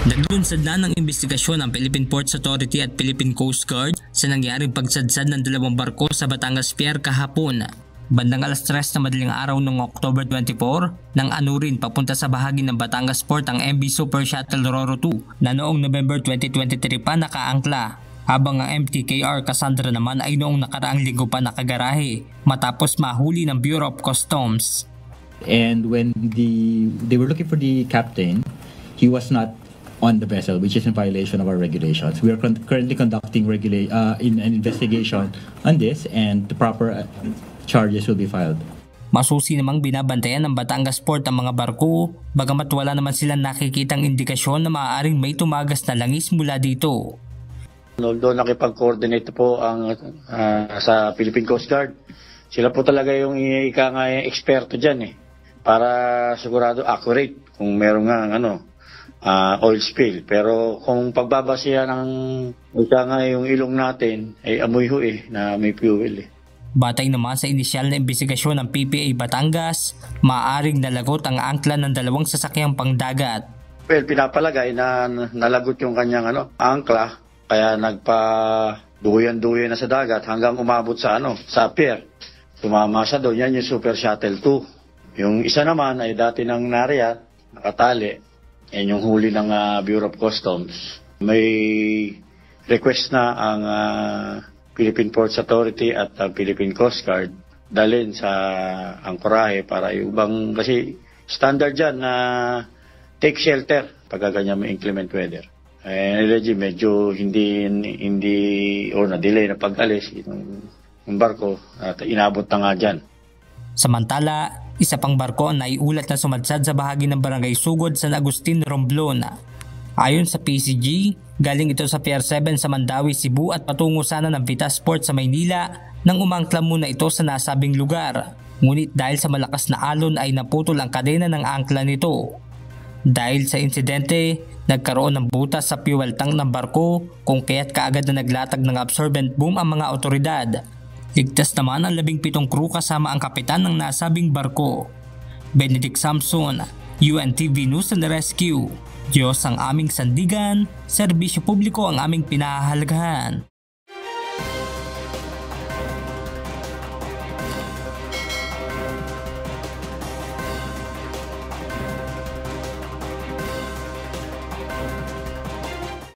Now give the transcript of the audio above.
Naglunsad na ng investigasyon ang Philippine Ports Authority at Philippine Coast Guard sa nangyaring pagsadsad ng dalawang barko sa Batangas Pier kahapon. Bandang alas 3 na madaling araw noong October 24, nang anurin papunta sa bahagi ng Batangas Port ang MV Super Shuttle Roro 2 na noong November 2023 pa nakaangkla. Habang ang MTKR Cassandra naman ay noong nakaraang linggo pa nakagarahe matapos mahuli ng Bureau of Customs. And when they were looking for the captain, he was not on the vessel, which is in violation of our regulations. We are currently conducting an investigation on this, and the proper charges will be filed. Masusi namang binabantayan ng Batangas Port ang mga barko, bagamat wala naman silang nakikitang indikasyon na maaaring may tumagas na langis mula dito. Although nakipag-coordinate po ang sa Philippine Coast Guard, sila po talaga yung eksperto dyan para sigurado accurate kung meron nga oil spill. Pero kung pagbabasihan ng yung ilong natin ay amoy na may fuel Batay naman sa inisyal na imbestigasyon ng PPA Batangas, maaaring nalagot ang angkla ng dalawang sasakyang pangdagat. Well, pinapalagay na nalagot yung kanyang angkla, kaya nagpa-duyan-duyan na sa dagat hanggang umabot sa pier. Tumama siya doon, yan yung Super Shuttle 2. Yung isa naman ay dati nang nariyan, nakatali. Yan yung huli ng Bureau of Customs. May request na ang Philippine Ports Authority at Philippine Coast Guard dalhin sa angkorahe para yung ibang, kasi standard dyan na take shelter pagka ganyan may inclement weather. Medyo hindi o na-delay na pag-alis yung barko at inabot na nga dyan. Samantala, isa pang barko ang naiulat na sumadsad sa bahagi ng Barangay Sugod, San Agustin, Romblon. Ayon sa PCG, galing ito sa Pier 7 sa Mandawi, Cebu at patungo sana ng Vitas Port sa Maynila nang umangkla muna ito sa nasabing lugar. Ngunit dahil sa malakas na alon ay naputol ang kadena ng angkla nito. Dahil sa insidente, nagkaroon ng butas sa fuel tank ng barko kung kaya't kaagad na naglatag ng absorbent boom ang mga otoridad. Ligtas naman ang 17 crew kasama ang kapitan ng nasabing barko. Benedict Samson, UNTV News and Rescue. Diyos ang aming sandigan, serbisyo publiko ang aming pinahahalagahan.